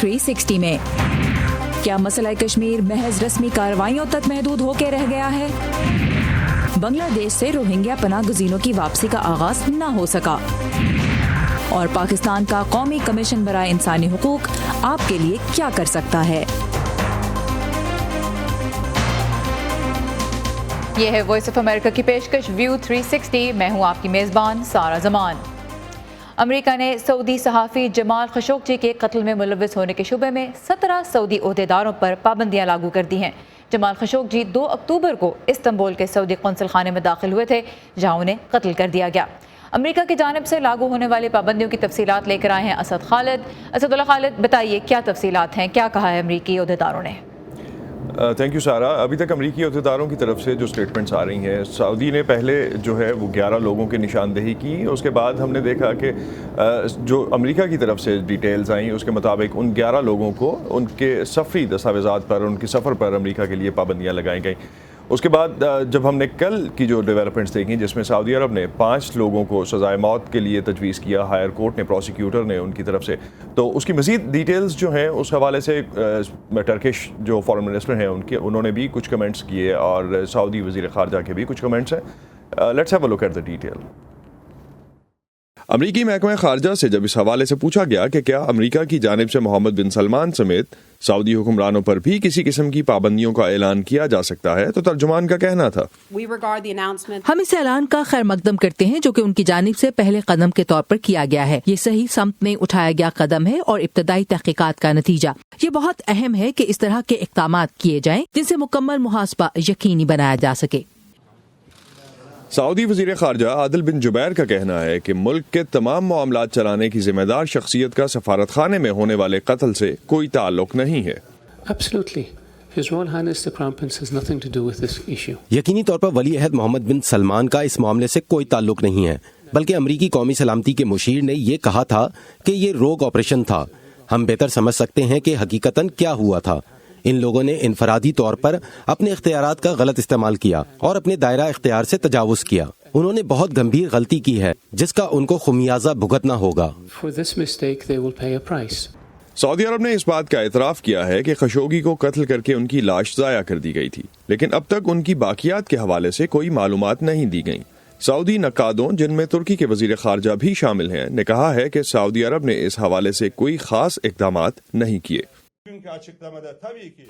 360 में। क्या मसला कश्मीर महज रस्मी कार्रवाइयों तक महदूद होकर रह गया है? बांग्लादेश से रोहिंग्या पनाह गुज़ीरों की वापसी का आगाज न हो सका और पाकिस्तान का कौमी कमीशन बराए इंसानी हुकूक आपके लिए क्या कर सकता है? ये है वॉइस ऑफ अमेरिका की पेशकश व्यू 360। मैं हूं आपकी मेज़बान सारा जमान। अमेरिका ने सऊदी सहाफ़ी जमाल खशोगी के कत्ल में मुलव्वस होने के शुबे में 17 सऊदी ओहदेदारों पर पाबंदियां लागू कर दी हैं। जमाल खशोगी 2 अक्टूबर को इस्तांबुल के सऊदी कौंसल खाने में दाखिल हुए थे, जहां उन्हें कत्ल कर दिया गया। अमेरिका की जानिब से लागू होने वाली पाबंदियों की तफसीलात लेकर आए हैं असद खालिद। असदुल्लाह खालिद, बताइए क्या तफसीलात हैं, क्या कहा है अमेरिकी ओहदेदारों ने? थैंक यू सारा। अभी तक अमरीकी अहदेदारों की तरफ से जो स्टेटमेंट्स आ रही हैं, सऊदी ने पहले जो है वो 11 लोगों की निशानदेही की। उसके बाद हमने देखा कि जो अमरीका की तरफ से डिटेल्स आई उसके मुताबिक उन 11 लोगों को उनके सफ़री दस्तावेज़ात पर, उनके सफ़र पर अमरीका के लिए पाबंदियाँ लगाई गई। उसके बाद जब हमने कल की जो डेवलपमेंट्स देखी, जिसमें सऊदी अरब ने 5 लोगों को सज़ाए मौत के लिए तजवीज़ किया, हायर कोर्ट ने, प्रोसिक्यूटर ने उनकी तरफ से, तो उसकी मज़ीद डिटेल्स जो हैं उस हवाले से टर्किश जो फॉरेन मिनिस्टर हैं उन्होंने भी कुछ कमेंट्स किए और सऊदी वज़ीर ख़ारजा के भी कुछ कमेंट्स हैं। Let's have a look at the detail. अमरीकी महकमा ख़ारजा से जब इस हवाले से पूछा गया कि क्या अमरीका की जानिब से मोहम्मद बिन सलमान समेत सऊदी हुक्मरानों पर भी किसी किस्म की पाबंदियों का ऐलान किया जा सकता है, तो तर्जुमान का कहना था, हम इस ऐलान का खैर मकदम करते हैं जो कि उनकी जानिब से पहले कदम के तौर पर किया गया है। ये सही सम्त में उठाया गया कदम है और इब्तदाई तहकीकात का नतीजा। ये बहुत अहम है कि इस तरह के इक़दामात किए जाएं जिनसे मुकम्मल मुहासबा यकीनी बनाया जा सके। सऊदी वज़ीर ख़ारजा आदिल बिन जुबैर का कहना है कि मुल्क के तमाम मामलात चलाने की जिम्मेदार शख्सियत का सफारत खाने में होने वाले कत्ल से कोई ताल्लुक नहीं है। यकीनी तौर पर वली अहद मोहम्मद बिन सलमान का इस मामले से कोई ताल्लुक नहीं है, बल्कि अमरीकी कौमी सलामती के मुशीर ने ये कहा था कि ये रोग ऑपरेशन था। हम बेहतर समझ सकते हैं कि हकीकतन क्या हुआ था। इन लोगों ने इनफरादी तौर पर अपने इख्तियारात का गलत इस्तेमाल किया और अपने दायरा इख्तियार से तजावुज़ किया। उन्होंने बहुत गंभीर गलती की है जिसका उनको खुमियाजा भुगतना होगा। सऊदी अरब ने इस बात का एतराफ़ किया है कि खशोगी को कत्ल करके उनकी लाश ज़ाया कर दी गई थी, लेकिन अब तक उनकी बाकियात के हवाले से कोई मालूमात नहीं दी गई। सऊदी नकादों, जिनमें तुर्की के वज़ीर ख़ारजा भी शामिल हैं, ने कहा है कि सऊदी अरब ने इस हवाले से कोई ख़ास इक़दामात नहीं किए।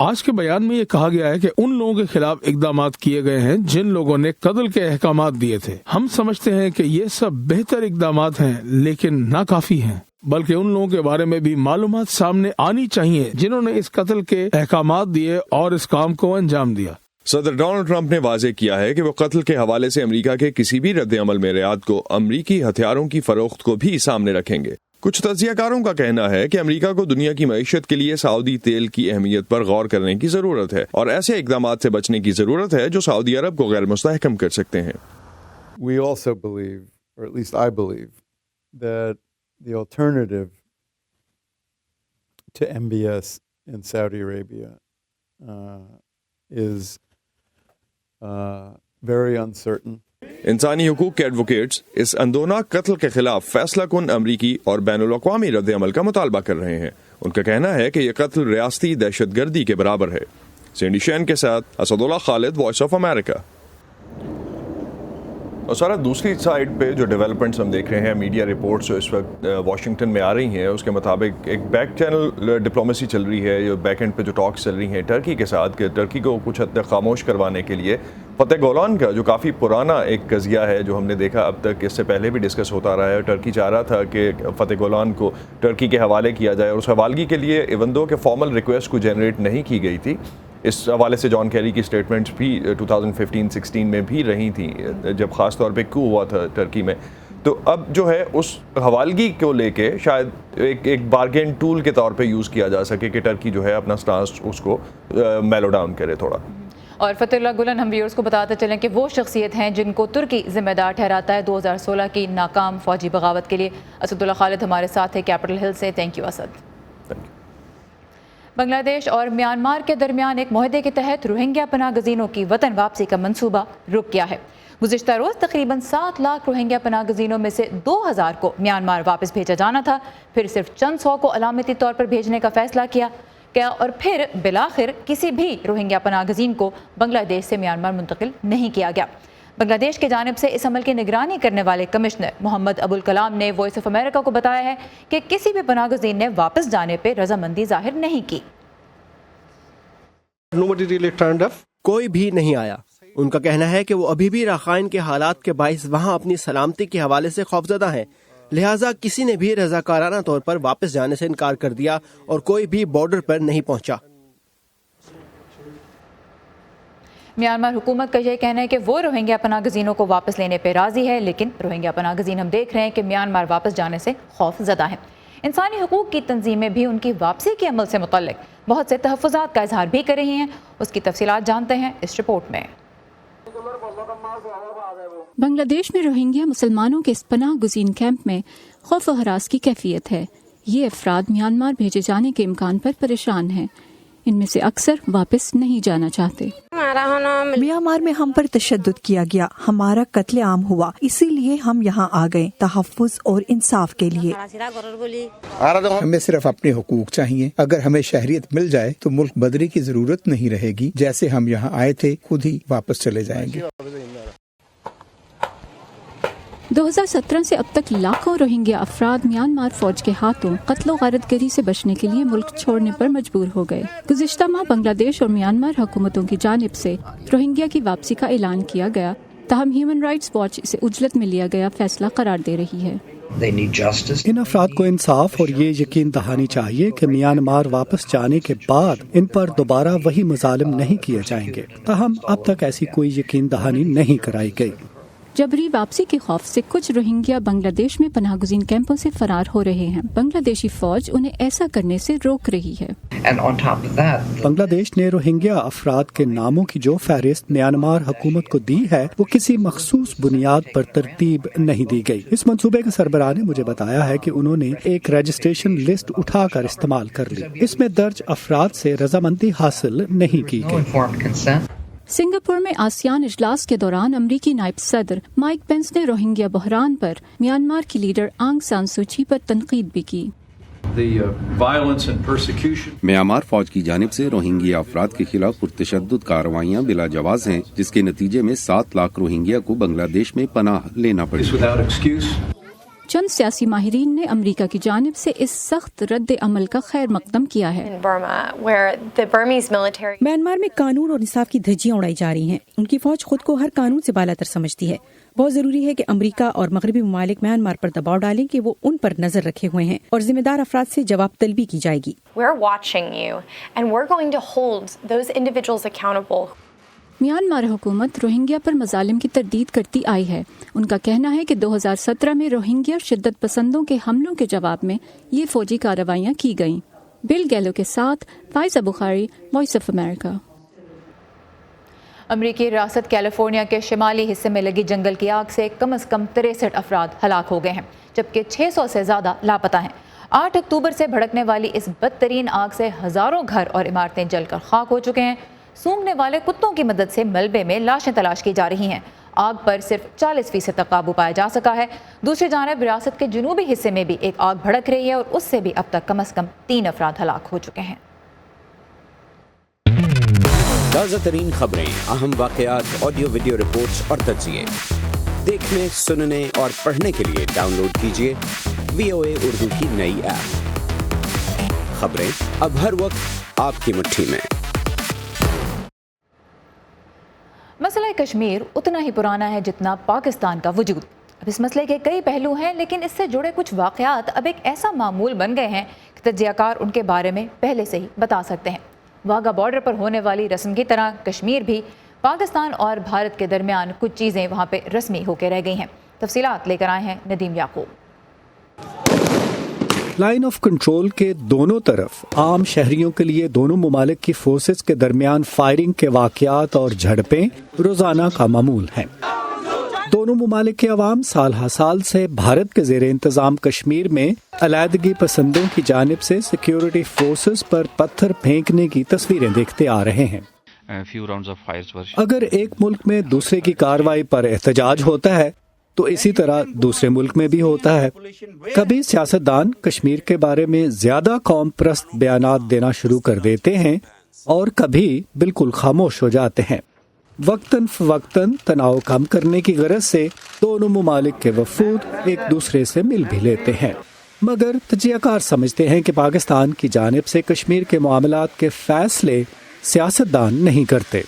आज के बयान में ये कहा गया है कि उन लोगों के खिलाफ इकदामात किए गए हैं जिन लोगों ने कत्ल के अहकामात दिए थे। हम समझते हैं कि ये सब बेहतर इकदामात हैं, लेकिन नाकाफी हैं, बल्कि उन लोगों के बारे में भी मालूमात सामने आनी चाहिए जिन्होंने इस कत्ल के अहकामात दिए और इस काम को अंजाम दिया। सदर डोनाल्ड ट्रंप ने वाज़ेह किया है कि वो कत्ल के हवाले से अमरीका के किसी भी रद्द अमल में रियाद को अमरीकी हथियारों की फरोख्त को भी सामने रखेंगे। कुछ तज्जियाकारों का कहना है कि अमेरिका को दुनिया की मईशत के लिए सऊदी तेल की अहमियत पर गौर करने की जरूरत है और ऐसे इक़दामात से बचने की जरूरत है जो सऊदी अरब को गैर मुस्तहकम कर सकते हैं। We also believe, or at least I believe, that the alternative to MBS in Saudi Arabia is very uncertain. इंसानी हुकूक के एडवोकेट्स इस अंदोना कत्ल के खिलाफ फैसला कुन अमरीकी और बैनुल अक़वामी रद्द अमल का मुतालबा कर रहे हैं। उनका कहना है कि यह कत्ल रियासती दहशतगर्दी के बराबर है। सैंडी शैन के साथ Asadullah Khalid, voice of America. और सारा दूसरी साइड पे जो डेवलपमेंट्स हम देख रहे हैं, मीडिया रिपोर्ट्स जो इस वक्त वाशिंगटन में आ रही हैं, उसके मुताबिक एक बैक चैनल डिप्लोमेसी चल रही है, जो बैक एंड पे जो टॉक्स चल रही हैं टर्की के साथ, कि टर्की को कुछ हद तक खामोश करवाने के लिए फतेह गोलान का जो काफ़ी पुराना एक कज़िया है, जो हमने देखा अब तक, इससे पहले भी डिस्कस होता रहा है। टर्की चाह रहा था कि फतेह गोलान को टर्की के हवाले किया जाए और उस हवालगी के लिए इवन दो के फॉर्मल रिक्वेस्ट को जनरेट नहीं की गई थी। इस हवाले से जॉन कैरी की स्टेटमेंट्स भी 2015-16 में भी रही थी, जब ख़ास तौर पे कू हुआ था टर्की में। तो अब जो है उस हवालगी को लेके शायद एक बार्गेन टूल के तौर पे यूज़ किया जा सके कि टर्की जो है अपना स्टांस उसको मेलो डाउन करे थोड़ा। और फतेहुल्लाह गुलन, हम व्यूअर्स को बताते चलें कि वो शख्सियत हैं जिनको तुर्की जिम्मेदार ठहराता है 2016 की नाकाम फौजी बगावत के लिए। असदुल्लाह खालिद हमारे साथ है कैपिटल हिल से। Thank you Asad. बांग्लादेश और म्यांमार के दरमियान एक मुआहदे के तहत रोहिंग्या पनाह गज़ीनों की वतन वापसी का मंसूबा रुक गया है। گزشتہ روز تقریباً 7 لاکھ روہنگیا پناہ گزینوں میں سے 2000 کو میانمار واپس بھیجا جانا تھا، پھر صرف چند سو کو علامتی طور پر بھیجنے کا فیصلہ کیا اور پھر بالآخر کسی بھی روہنگیا پناہ گزین کو بنگلہ دیش سے میانمار منتقل نہیں کیا گیا۔ بنگلہ دیش کی جانب سے اس عمل کی نگرانی کرنے والے کمشنر محمد ابوالکلام نے وائس آف امریکہ کو بتایا ہے کہ کسی بھی پناہ گزین نے واپس جانے پہ رضامندی ظاہر نہیں کی۔ کوئی بھی نہیں آیا۔ ان کا کہنا ہے کہ وہ ابھی بھی راخائن کے حالات کے باعث وہاں اپنی سلامتی کے حوالے سے خوفزدہ ہیں، لہٰذا کسی نے بھی رضاکارانہ طور پر واپس جانے سے انکار کر دیا اور کوئی بھی بارڈر پر نہیں پہنچا۔ میانمار حکومت کا یہ کہنا ہے کہ وہ روہنگیا پناہ گزینوں کو واپس لینے پہ راضی ہے، لیکن روہنگیا پناہ گزین ہم دیکھ رہے ہیں کہ میانمار واپس جانے سے خوف زدہ ہیں۔ انسانی حقوق کی تنظیمیں بھی ان کی واپسی کے عمل سے متعلق بہت سے تحفظات کا اظہار بھی کر رہی ہیں۔ اس کی تفصیلات جانتے ہیں اس رپورٹ میں۔ بنگلہ دیش میں روہنگیا مسلمانوں کے اس پناہ گزین کیمپ میں خوف و ہراس کی کیفیت ہے۔ یہ افراد میانمار بھیجے جانے کے امکان پر پریشان ہیں۔ ان میں سے اکثر واپس نہیں جانا چاہتے۔ میانمار میں ہم پر تشدد کیا گیا، ہمارا قتل عام ہوا، اسی لیے ہم یہاں آ گئے تحفظ اور انصاف کے لیے۔ ہمیں صرف اپنے حقوق چاہیے۔ اگر ہمیں شہریت مل جائے تو ملک بدری کی ضرورت نہیں رہے گی، جیسے ہم یہاں آئے تھے خود ہی واپس چلے جائیں گے۔ 2017 سے اب تک لاکھوں روہنگیا افراد میانمار فوج کے ہاتھوں قتل و غارت گری سے بچنے کے لیے ملک چھوڑنے پر مجبور ہو گئے۔ گزشتہ ماہ بنگلہ دیش اور میانمار حکومتوں کی جانب سے روہنگیا کی واپسی کا اعلان کیا گیا، تاہم ہیومن رائٹس واچ اسے اجلت میں لیا گیا فیصلہ قرار دے رہی ہے۔ ان افراد کو انصاف اور یہ یقین دہانی چاہیے کہ میانمار واپس جانے کے بعد ان پر دوبارہ وہی مظالم نہیں کیے جائیں گے، تاہم اب تک ایسی کوئی یقین دہانی نہیں کرائی گئی۔ جبری واپسی کے خوف سے کچھ روہنگیا بنگلہ دیش میں پناہ گزین کیمپوں سے فرار ہو رہے ہیں۔ بنگلہ دیشی فوج انہیں ایسا کرنے سے روک رہی ہے۔ بنگلہ دیش نے روہنگیا افراد کے ناموں کی جو فہرست میانمار حکومت کو دی ہے وہ کسی مخصوص بنیاد پر ترتیب نہیں دی گئی۔ اس منصوبے کے سربراہ نے مجھے بتایا ہے کہ انہوں نے ایک رجسٹریشن لسٹ اٹھا کر استعمال کر لی، اس میں درج افراد سے رضامندی حاصل نہیں کی گئی۔ سنگاپور میں آسیان اجلاس کے دوران امریکی نائب صدر مائک پینس نے روہنگیا بحران پر میانمار کی لیڈر آنگ سان سوچی پر تنقید بھی کی۔ میانمار فوج کی جانب سے روہنگیا افراد کے خلاف پرتشدد کارروائیاں بلا جواز ہیں، جس کے نتیجے میں 7 لاکھ روہنگیا کو بنگلہ دیش میں پناہ لینا پڑی۔ چند سیاسی ماہرین نے امریکہ کی جانب سے اس سخت رد عمل کا خیر مقدم کیا ہے۔ میانمار میں قانون اور انصاف کی دھجیاں اڑائی جا رہی ہیں۔ ان کی فوج خود کو ہر قانون سے بالا تر سمجھتی ہے۔ بہت ضروری ہے کہ امریکہ اور مغربی ممالک میانمار پر دباؤ ڈالیں کہ وہ ان پر نظر رکھے ہوئے ہیں اور ذمہ دار افراد سے جواب طلبی کی جائے گی۔ میانمار حکومت روہنگیا پر مظالم کی تردید کرتی آئی ہے۔ ان کا کہنا ہے کہ 2017 میں روہنگیا شدت پسندوں کے حملوں کے جواب میں یہ فوجی کارروائیاں کی گئیں۔ بل گیلو کے ساتھ فائزہ بخاری، وائس آف امریکہ۔ امریکی ریاست کیلیفورنیا کے شمالی حصے میں لگی جنگل کی آگ سے کم از کم 63 افراد ہلاک ہو گئے ہیں، جبکہ 600 سے زیادہ لاپتہ ہیں۔ 8 اکتوبر سے بھڑکنے والی اس بدترین آگ سے ہزاروں گھر اور عمارتیں جل کر خاک ہو چکے ہیں۔ سونگھنے والے کتوں کی مدد سے ملبے میں لاشیں تلاش کی جا رہی ہیں۔ آگ پر صرف 40% تک قابو پایا جا سکا ہے۔ دوسری جانب ریاست کے جنوبی حصے میں بھی ایک آگ بھڑک رہی ہے اور اس سے بھی اب تک کم از کم 3 افراد ہلاک ہو چکے ہیں۔ تازہ ترین خبریں، اہم واقعات، آڈیو ویڈیو رپورٹس اور تجزیے دیکھنے، سننے اور پڑھنے کے لیے ڈاؤن لوڈ کیجیے VOA اردو کی نئی ایپ۔ خبریں اب ہر وقت آپ کی مٹھی میں۔ مسئلہ کشمیر اتنا ہی پرانا ہے جتنا پاکستان کا وجود۔ اب اس مسئلے کے کئی پہلو ہیں، لیکن اس سے جڑے کچھ واقعات اب ایک ایسا معمول بن گئے ہیں کہ تجزیہ کار ان کے بارے میں پہلے سے ہی بتا سکتے ہیں۔ واگا بارڈر پر ہونے والی رسم کی طرح کشمیر بھی پاکستان اور بھارت کے درمیان کچھ چیزیں وہاں پہ رسمی ہو کے رہ گئی ہیں۔ تفصیلات لے کر آئے ہیں ندیم یعقوب۔ لائن آف کنٹرول کے دونوں طرف عام شہریوں کے لیے دونوں ممالک کی فورسز کے درمیان فائرنگ کے واقعات اور جھڑپیں روزانہ کا معمول ہیں۔ دونوں ممالک کے عوام سال ہر سال سے بھارت کے زیر انتظام کشمیر میں علیحدگی پسندوں کی جانب سے سیکیورٹی فورسز پر پتھر پھینکنے کی تصویریں دیکھتے آ رہے ہیں۔ अगर एक मुल्क में दूसरे की कार्रवाई पर एहतजाज होता है तो इसी तरह दूसरे मुल्क में भी होता है। कभी सियासतदान कश्मीर के बारे में ज्यादा कौम परस्त बयानात देना शुरू कर देते हैं और कभी बिल्कुल खामोश हो जाते हैं। वक्तन फवक्तन तनाव कम करने की गरज से दोनों ममालिक के वफूद एक दूसरे से मिल भी लेते हैं, मगर तजियाकार समझते हैं कि पाकिस्तान की जानिब से कश्मीर के मामलात के फैसले सियासतदान नहीं करते।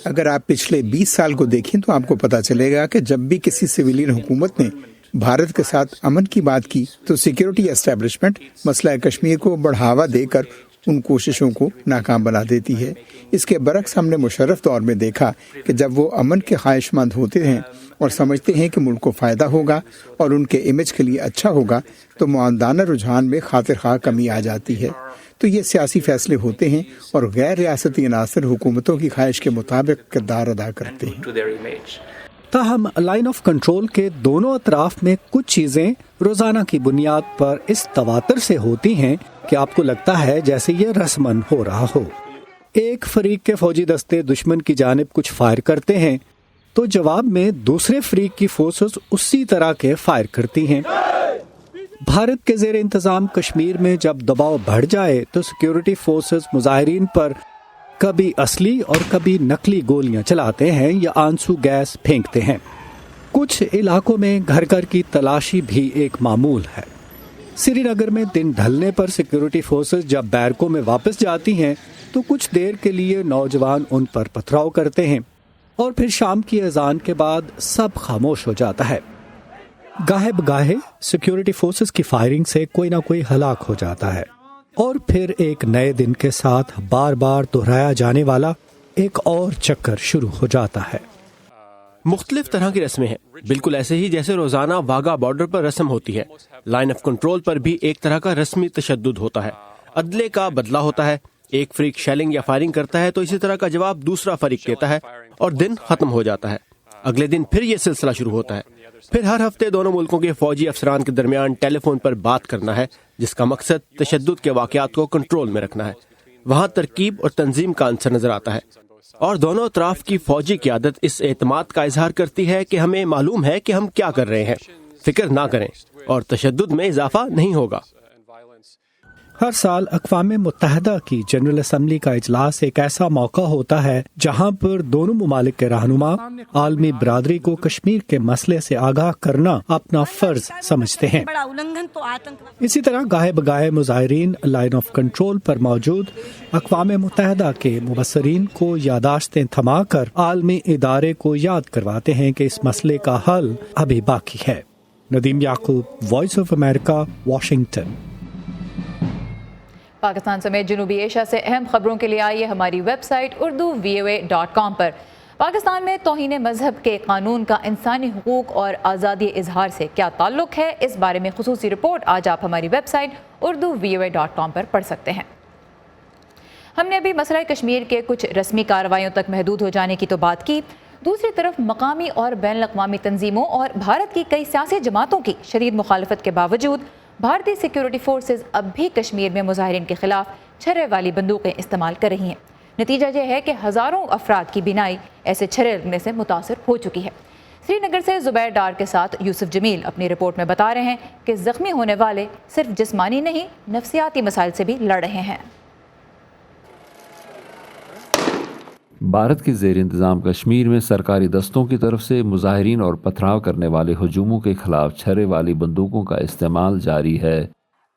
अगर आप पिछले 20 साल को देखें तो आपको पता चलेगा कि जब भी किसी सिविलियन हुकूमत ने भारत के साथ अमन की बात की तो सिक्योरिटी एस्टेब्लिशमेंट मसला कश्मीर को बढ़ावा देकर उन कोशिशों को नाकाम बना देती है। इसके बरक्स हमने मुशर्रफ दौर में देखा कि जब वो अमन के ख्वाहिशमंद होते हैं और समझते हैं कि मुल्क को फ़ायदा होगा और उनके इमेज के लिए अच्छा होगा तो मुआवदाना रुझान में खातिर खा कमी आ जाती है। तो ये सियासी फैसले होते हैं और गैर रियासती अनासर हुकूमतों की ख्वाहिश के मुताबिक किरदार अदा करते हैं। ताहम लाइन ऑफ कंट्रोल के दोनों अतराफ में कुछ चीजें रोजाना की बुनियाद पर इस तवातर से होती हैं कि आपको लगता है जैसे ये रस्मन हो रहा हो। एक फरीक के फौजी दस्ते दुश्मन की जानिब कुछ फायर करते हैं तो जवाब में दूसरे फरीक की फोर्सेस उसी तरह के फायर करती हैं। भारत के जेर इंतजाम कश्मीर में जब दबाव बढ़ जाए तो सिक्योरिटी फोर्सेस मुजाहिरीन पर कभी असली और कभी नकली गोलियां चलाते हैं या आंसू गैस फेंकते हैं। कुछ इलाकों में घर घर की तलाशी भी एक मामूल है। श्रीनगर में दिन ढलने पर सिक्योरिटी फोर्सेस जब बैरकों में वापस जाती हैं तो कुछ देर के लिए नौजवान उन पर पथराव करते हैं और फिर शाम की अजान के बाद सब खामोश हो जाता है। गाहे बगाहे सिक्योरिटी फोर्सेस की फायरिंग से कोई ना कोई हलाक हो जाता है और फिर एक नए दिन के साथ बार बार दोहराया जाने वाला एक और चक्कर शुरू हो जाता है। मुख्तलिफ तरह की रस्में हैं, बिल्कुल ऐसे ही जैसे रोजाना वाघा बॉर्डर पर रस्म होती है। लाइन ऑफ कंट्रोल पर भी एक तरह का रस्मी तशद्दुद होता है। अदले का बदला होता है। एक फरीक शेलिंग या फायरिंग करता है तो इसी तरह का जवाब दूसरा फरीक देता है और दिन खत्म हो जाता है। अगले दिन फिर ये सिलसिला शुरू होता है। फिर हर हफ्ते दोनों मुल्कों के फौजी अफसरान के दरमियान टेलीफोन पर बात करना है, जिसका मकसद तशद्दुद के वाक़यात को कंट्रोल में रखना है। वहाँ तरकीब और तंजीम का अंसर नजर आता है और दोनों अतराफ की फौजी क़यादत इस एतमाद का इजहार करती है कि हमें मालूम है कि हम क्या कर रहे हैं, फिक्र ना करें और तशद्दुद में इजाफा नहीं होगा। हर साल अक़वाम मुत्तहिदा की जनरल असम्बली का इजलास एक ऐसा मौका होता है जहाँ पर दोनों मुमालिक के रहनुमा आलमी बरादरी को कश्मीर के मसले से आगाह करना अपना फर्ज समझते हैं। इसी तरह गाहे बगाहे मुजाहिरीन लाइन ऑफ कंट्रोल पर मौजूद अक़वाम मुत्तहिदा के मुबस्सरीन को यादाश्तें थमा कर आलमी इदारे को याद करवाते हैं कि इस मसले का हल अभी बाकी है। Nadeem Yaqoob, Voice of America, Washington. Pakistan समेत जनूबी एशिया से अहम खबरों के लिए आइए हमारी वेबसाइट urdu.voa.com पर। पाकिस्तान में तौहीन मजहब के कानून का इंसानी हुकूक और आज़ादी इजहार से क्या ताल्लुक है, इस बारे में खुसूसी रिपोर्ट आज आप हमारी वेबसाइट urdu.voa.com पर पढ़ सकते हैं। हमने अभी मसला कश्मीर के कुछ रस्मी कार्रवाइयों तक महदूद हो जाने की तो बात की। दूसरी तरफ मकामी और बैन अक़वामी तंजीमों और भारत की कई सियासी जमातों की शदीद मुखालफत के बावजूद भारतीय सिक्योरिटी फोर्सेज अब भी कश्मीर में मुजाहिरीन के खिलाफ छर्रे वाली बंदूकें इस्तेमाल कर रही हैं। नतीजा यह है कि हज़ारों अफराद की बिनाई ऐसे छर्रे लगने से मुतासर हो चुकी है। श्रीनगर से ज़ुबैर डार के साथ यूसुफ जमील अपनी रिपोर्ट में बता रहे हैं कि ज़ख्मी होने वाले सिर्फ जिस्मानी नहीं, नफ्सियाती मसाइल से भी लड़ रहे हैं। भारत के ज़ेर इंतज़ाम कश्मीर में सरकारी दस्तों की तरफ से मुजाहिरीन और पथराव करने वाले हजूमों के खिलाफ छर्रे वाली बंदूकों का इस्तेमाल जारी है।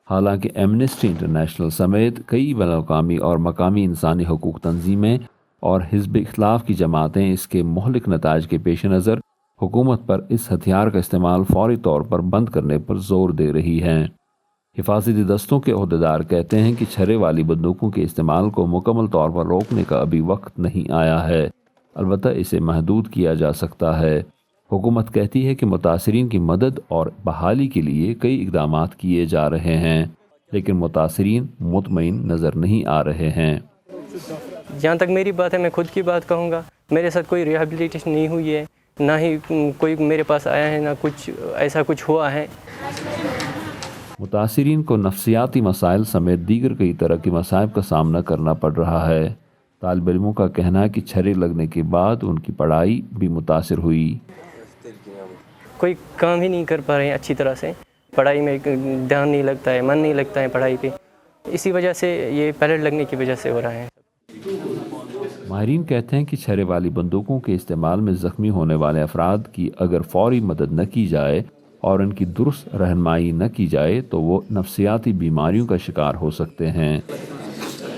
हालांकि एमनेस्टी इंटरनेशनल समेत कई बैनुल-अक़वामी और मकामी इंसानी हकूक़ तंजीमें और हिज़्ब इख्तिलाफ की जमातें इसके मुहलिक नताइज के पेश नज़र हुकूमत पर इस हथियार का इस्तेमाल फौरी तौर पर बंद करने पर जोर दे रही हैं। हिफाजती दस्तों के ओहदेदार कहते हैं कि छर्रे वाली बंदूकों के इस्तेमाल को मुकम्मल तौर पर रोकने का अभी वक्त नहीं आया है, अलबत्ता इसे महदूद किया जा सकता है। हुकूमत कहती है कि मुतासरीन की मदद और बहाली के लिए कई इक़दामात किए जा रहे हैं, लेकिन मुतासरीन मुतमईन नज़र नहीं आ रहे हैं। जहाँ तक मेरी बात है, मैं खुद की बात कहूँगा, मेरे साथ कोई रिहेबिलिटेशन नहीं हुई है, ना ही कोई मेरे पास आया है, ना कुछ ऐसा कुछ हुआ है। متاثرین کو نفسیاتی مسائل سمیت دیگر کئی طرح کے مصائب کا سامنا کرنا پڑ رہا ہے۔ طالب علموں کا کہنا ہے کہ چھرے لگنے کے بعد ان کی پڑھائی بھی متاثر ہوئی۔ کوئی کام ہی نہیں کر پا رہے ہیں اچھی طرح سے، پڑھائی میں دھیان نہیں لگتا ہے، من نہیں لگتا ہے پڑھائی پہ، اسی وجہ سے یہ پیلٹ لگنے کی وجہ سے ہو رہا ہے۔ ماہرین کہتے ہیں کہ چھرے والی بندوقوں کے استعمال میں زخمی ہونے والے افراد کی اگر فوری مدد نہ کی جائے اور ان کی درست رہنمائی نہ کی جائے تو وہ نفسیاتی بیماریوں کا شکار ہو سکتے ہیں۔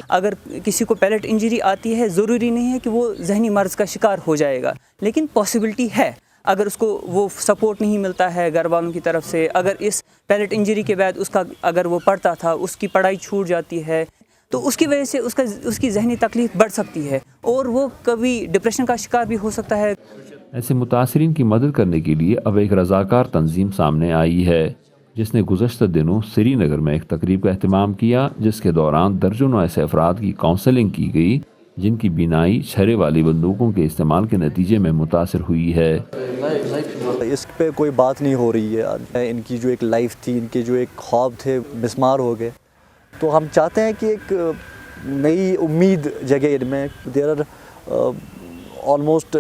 اگر کسی کو پیلٹ انجری آتی ہے، ضروری نہیں ہے کہ وہ ذہنی مرض کا شکار ہو جائے گا، لیکن پاسبلٹی ہے۔ اگر اس کو وہ سپورٹ نہیں ملتا ہے گھر والوں کی طرف سے، اگر اس پیلٹ انجری کے بعد اگر وہ پڑھتا تھا، اس کی پڑھائی چھوٹ جاتی ہے، تو اس کی وجہ سے اس کی ذہنی تکلیف بڑھ سکتی ہے اور وہ کبھی ڈپریشن کا شکار بھی ہو سکتا ہے۔ ایسے متاثرین کی مدد کرنے کے لیے اب ایک رضاکار تنظیم سامنے آئی ہے، جس نے گزشتہ دنوں سری نگر میں ایک تقریب کا اہتمام کیا، جس کے دوران درجنوں ایسے افراد کی کاؤنسلنگ کی گئی جن کی بینائی چھرے والی بندوقوں کے استعمال کے نتیجے میں متاثر ہوئی ہے۔ اس پہ کوئی بات نہیں ہو رہی ہے، ان کی جو ایک لائف تھی، ان کے جو ایک خواب تھے، مسمار ہو گئے۔ تو ہم چاہتے ہیں کہ ایک نئی امید جگہ ان میں۔ There are almost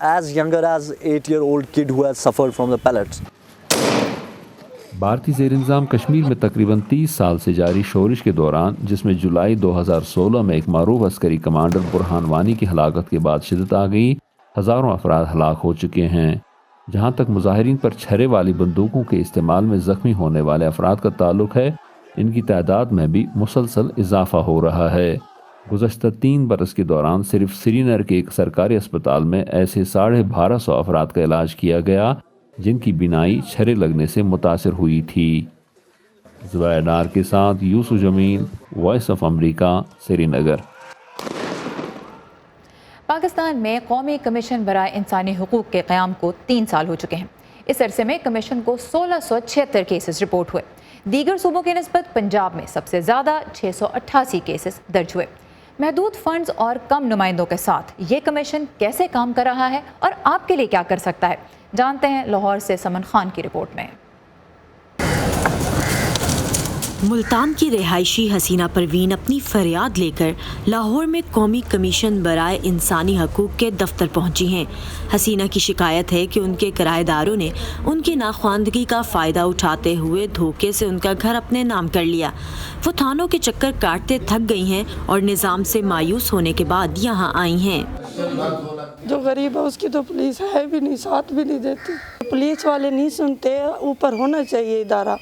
as younger as 8-year-old kid who has suffered from the pellets. بھارتی زیر انتظام کشمیر میں تقریباً 30 سال سے جاری شورش کے دوران، جس میں جولائی 2016 میں ایک معروف عسکری کمانڈر برہان وانی کی ہلاکت کے بعد شدت آ گئی، ہزاروں افراد ہلاک ہو چکے ہیں۔ جہاں تک مظاہرین پر چھرے والی بندوقوں کے استعمال میں زخمی ہونے والے افراد کا تعلق ہے، ان کی تعداد میں بھی مسلسل اضافہ ہو رہا ہے۔ گزشتہ 3 برس کے دوران صرف سری نگر کے ایک سرکاری اسپتال میں ایسے 1250 افراد کا علاج کیا گیا جن کی بینائی چھرے لگنے سے متاثر ہوئی تھی۔ زبیر ڈار کے ساتھ یوسف جمیل، وائس آف امریکہ، سری نگر۔ پاکستان میں قومی کمیشن برائے انسانی حقوق کے قیام کو 3 سال ہو چکے ہیں۔ اس عرصے میں کمیشن کو 1676 کیسز رپورٹ ہوئے۔ دیگر صوبوں کی نسبت پنجاب میں سب سے زیادہ 688 کیسز درج ہوئے۔ محدود فنڈز اور کم نمائندوں کے ساتھ یہ کمیشن کیسے کام کر رہا ہے اور آپ کے لیے کیا کر سکتا ہے، جانتے ہیں لاہور سے سمن خان کی رپورٹ میں۔ ملتان کی رہائشی حسینہ پروین اپنی فریاد لے کر لاہور میں قومی کمیشن برائے انسانی حقوق کے دفتر پہنچی ہیں۔ حسینہ کی شکایت ہے کہ ان کے کرایہ داروں نے ان کی ناخواندگی کا فائدہ اٹھاتے ہوئے دھوکے سے ان کا گھر اپنے نام کر لیا۔ وہ تھانوں کے چکر کاٹتے تھک گئی ہیں اور نظام سے مایوس ہونے کے بعد یہاں آئی ہیں۔ جو غریب ہے اس کی تو پولیس ہے بھی نہیں، ساتھ بھی نہیں دیتی، پولیس والے نہیں سنتے۔ اوپر ہونا چاہیے ادارہ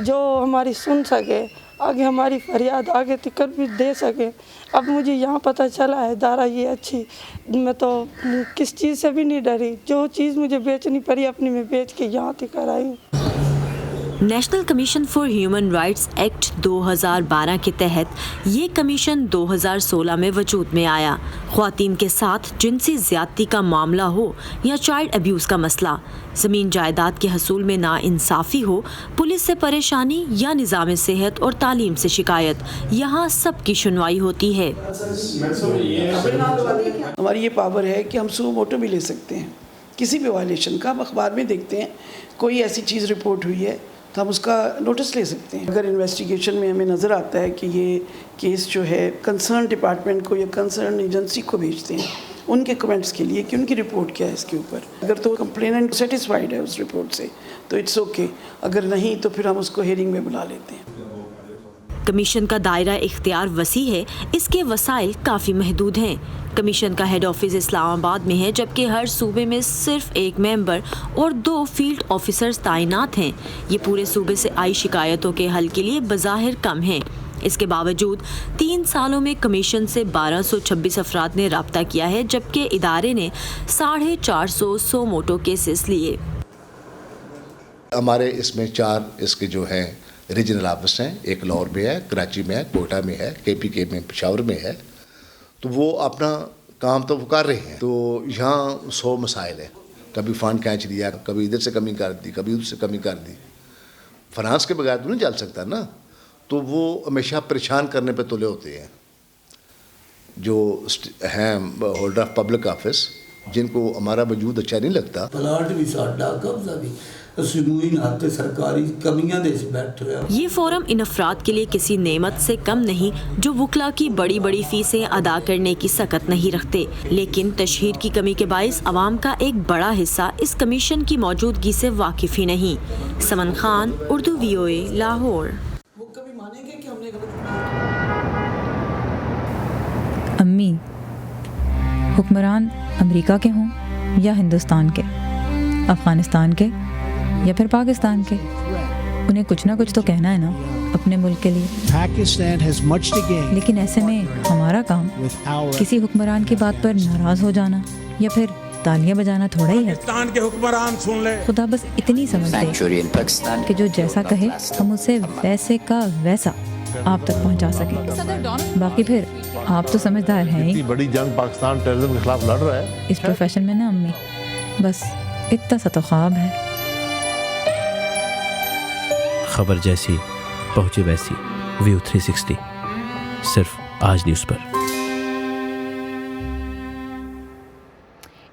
جو ہماری سن سکے، آگے ہماری فریاد آگے تک بھی دے سکے۔ اب مجھے یہاں پتہ چلا ہے ادارہ یہ اچھی، میں تو کس چیز سے بھی نہیں ڈری، جو چیز مجھے بیچنی پڑی اپنی میں بیچ کے یہاں تک آئی ہوں۔ National commission for human rights act 2012 کے تحت یہ کمیشن 2016 میں وجود میں آیا۔ خواتین کے ساتھ جنسی زیادتی کا معاملہ ہو یا چائلڈ ابیوز کا مسئلہ، زمین جائیداد کے حصول میں ناانصافی ہو، پولیس سے پریشانی یا نظام صحت اور تعلیم سے شکایت، یہاں سب کی سنوائی ہوتی ہے۔ ہماری یہ پاور ہے کہ ہم سو موٹو بھی لے سکتے ہیں کسی بھی وائلیشن کا۔ ہم اخبار میں دیکھتے ہیں کوئی ایسی چیز رپورٹ ہوئی ہے تو ہم اس کا نوٹس لے سکتے ہیں۔ اگر انویسٹیگیشن میں ہمیں نظر آتا ہے کہ یہ کیس جو ہے کنسرن ڈپارٹمنٹ کو یا کنسرن ایجنسی کو بھیجتے ہیں ان کے کمنٹس کے لیے کہ ان کی رپورٹ کیا ہے اس کے اوپر۔ اگر تو کمپلیننٹ سیٹسفائیڈ ہے اس رپورٹ سے تو اٹس اوکے، اگر نہیں تو پھر ہم اس کو ہیئرنگ میں بلا لیتے ہیں۔ کمیشن کا دائرہ اختیار وسیع ہے، اس کے وسائل کافی محدود ہیں۔ کمیشن کا ہیڈ آفس اسلام آباد میں ہے، جبکہ ہر صوبے میں صرف 1 ممبر اور 2 فیلڈ آفیسرز تعینات ہیں۔ یہ پورے صوبے سے آئی شکایتوں کے حل کے لیے بظاہر کم ہیں۔ اس کے باوجود 3 سالوں میں کمیشن سے 1226 افراد نے رابطہ کیا ہے، جبکہ ادارے نے 450 موٹو کیسز لیے۔ ہمارے اس میں 4 اس کے جو ہیں ریجنل آفس ہیں، ایک لاہور میں ہے، کراچی میں ہے، کوئٹہ میں ہے، KPK میں پشاور میں ہے، تو وہ اپنا کام تو وہ کر رہے ہیں۔ تو یہاں 100 مسائل ہیں، کبھی فنڈ کھینچ لیا، کبھی ادھر سے کمی کر دی، کبھی ادھر سے کمی کر دی۔ فنانس کے بغیر تو نہیں چل سکتا نا، تو وہ ہمیشہ پریشان کرنے پہ تلے ہوتے ہیں۔ جو ہیں ہولڈر آف پبلک آفس जिनको हमारा वजूद अच्छा नहीं लगता। प्लाट भी साडा कब्जा भी असमूही नाते सरकारी कमियां दे बैठे हुए। ये फोरम इन अफराद के लिए किसी नेमत से कम नहीं जो वकला की बड़ी बड़ी फीसें अदा करने की सकत नहीं रखते, लेकिन तशहीर की कमी के बाइस अवाम का एक बड़ा हिस्सा इस कमीशन की मौजूदगी से वाकिफ ही नहीं। समन खान, उर्दू VOA, लाहौर। अम्मी, हुक्मरान अमेरिका के हों या हिंदुस्तान के, अफगानिस्तान के या फिर पाकिस्तान के, उन्हें कुछ ना कुछ तो कहना है ना अपने मुल्क के लिए। लेकिन ऐसे में हमारा काम किसी हुक्मरान की बात पर नाराज हो जाना या फिर तालियां बजाना थोड़ा ही है। पाकिस्तान के हुक्मरान सुन ले। खुदा बस इतनी समझ दे कि जो जैसा कहे हम उसे वैसे का वैसा आप तक पहुंचा सके। बाकी फिर आप तो समझदार हैं ही। बड़ी जंग पाकिस्तान टेररिज्म के खिलाफ लड़ रहा है। इस प्रोफेशन में ना अम्मी, बस इतना सा तो ख्वाब है। खबर जैसी पहुंची वैसी, व्यू 360 सिर्फ आज न्यूज़ पर।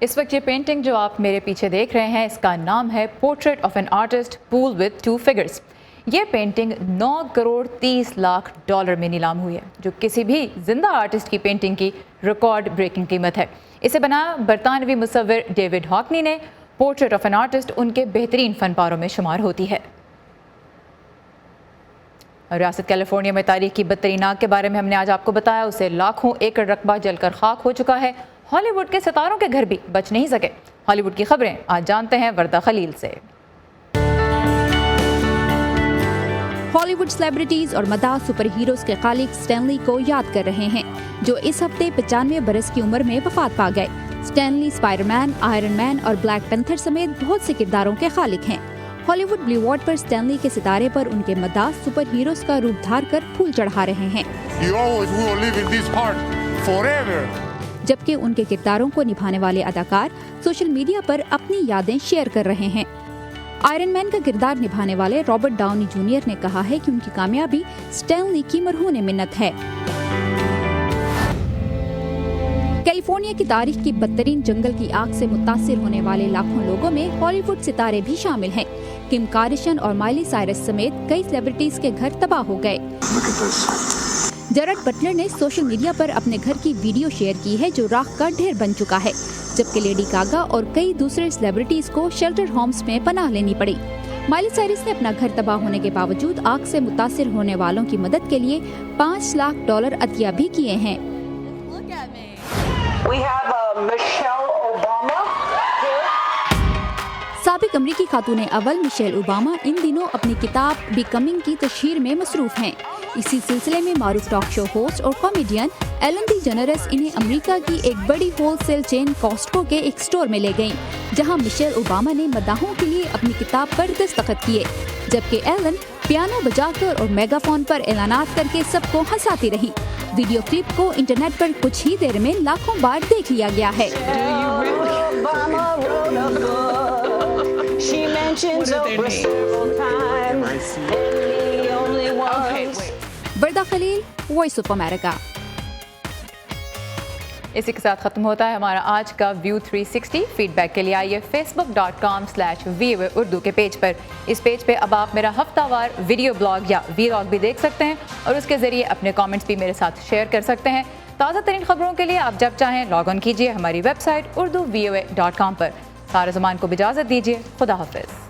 इस वक्त ये पेंटिंग जो आप मेरे पीछे देख रहे हैं, इसका नाम है portrait of an artist pool with 2 figures. ये पेंटिंग 9 करोड़ 30 लाख डॉलर में नीलाम हुई है, जो किसी भी जिंदा आर्टिस्ट की पेंटिंग की रिकॉर्ड ब्रेकिंग कीमत है। इसे बनाया बरतानवी मुसव्विर डेविड हॉकनी ने। पोर्ट्रेट ऑफ एन आर्टिस्ट उनके बेहतरीन फनपारों में शुमार होती है। रियासत कैलिफोर्निया में तारीख की बदतरीन आग के बारे में हमने आज आपको बताया। उसे लाखों एकड़ रकबा जलकर खाक हो चुका है। हॉलीवुड के सितारों के घर भी बच नहीं सके। हॉलीवुड की खबरें आज जानते हैं वर्दा खलील से। हॉलीवुड सेलिब्रिटीज और मदाह सुपर हीरोज के खालिक स्टैनली को याद कर रहे हैं, जो इस हफ्ते 95 बरस की उम्र में वफात पा गए। स्टैनली स्पाइडरमैन, आयरन मैन और ब्लैक पैंथर समेत बहुत से किरदारों के खालिक हैं। हॉलीवुड ब्लूवॉर्ड पर स्टैनली के सितारे पर उनके मदाह सुपर हीरोज का रूप धार कर फूल चढ़ा रहे हैं, जबकि उनके किरदारों को निभाने वाले अदाकार सोशल मीडिया पर अपनी यादें शेयर कर रहे हैं। आयरन मैन का किरदार निभाने वाले रॉबर्ट डाउनी जूनियर ने कहा है कि उनकी कामयाबी स्टैनली की मरहून मिन्नत है। कैलिफोर्निया की तारीख की बदतरीन जंगल की आग से मुतासिर होने वाले लाखों लोगों में हॉलीवुड सितारे भी शामिल हैं। किम कार्दाशियन और माइली साइरस समेत कई सेलिब्रिटीज के घर तबाह हो गए। जेरेड बटलर ने सोशल मीडिया पर अपने घर की वीडियो शेयर की है, जो राख का ढेर बन चुका है, जबकि लेडी गागा और कई दूसरे सेलिब्रिटीज को शेल्टर होम्स में पनाह लेनी पड़ी। माइली साइरस ने अपना घर तबाह होने के बावजूद आग से मुतासिर होने वालों की मदद के लिए $5 लाख अतिया भी किए हैं। साबिक अमरीकी खातून अव्वल मिशेल ओबामा इन दिनों अपनी किताब बिकमिंग की तशहीर में मसरूफ हैं। इसी सिलसिले में मारूफ टॉक शो होस्ट और कॉमेडियन एलन डीजेनेरेस इन्हें अमेरिका की एक बड़ी होलसेल चेन कॉस्टको के एक स्टोर में ले गईं, जहां मिशेल ओबामा ने मदाहों के लिए अपनी किताब पर दस्तखत किए, जबकि एलन पियानो बजाकर और मेगाफोन पर ऐलानात करके सबको हंसाती रही। वीडियो क्लिप को इंटरनेट पर कुछ ही देर में लाखों बार देख लिया गया है। वर्दा खलील, वॉइस ऑफ अमेरिका। इसी के साथ खत्म होता है हमारा आज का व्यू 360। फीडबैक के लिए आइए facebook.com/VOA उर्दू के पेज पर। इस पेज पे अब आप मेरा हफ्तावार वीडियो ब्लॉग या वीलॉग भी देख सकते हैं और उसके जरिए अपने कमेंट्स भी मेरे साथ शेयर कर सकते हैं। ताज़ा तरीन खबरों के लिए आप जब चाहें लॉग ऑन कीजिए हमारी वेबसाइट urduvoa.com पर। सारे ज़मान को इजाज़त दीजिए। खुदा हाफिज़।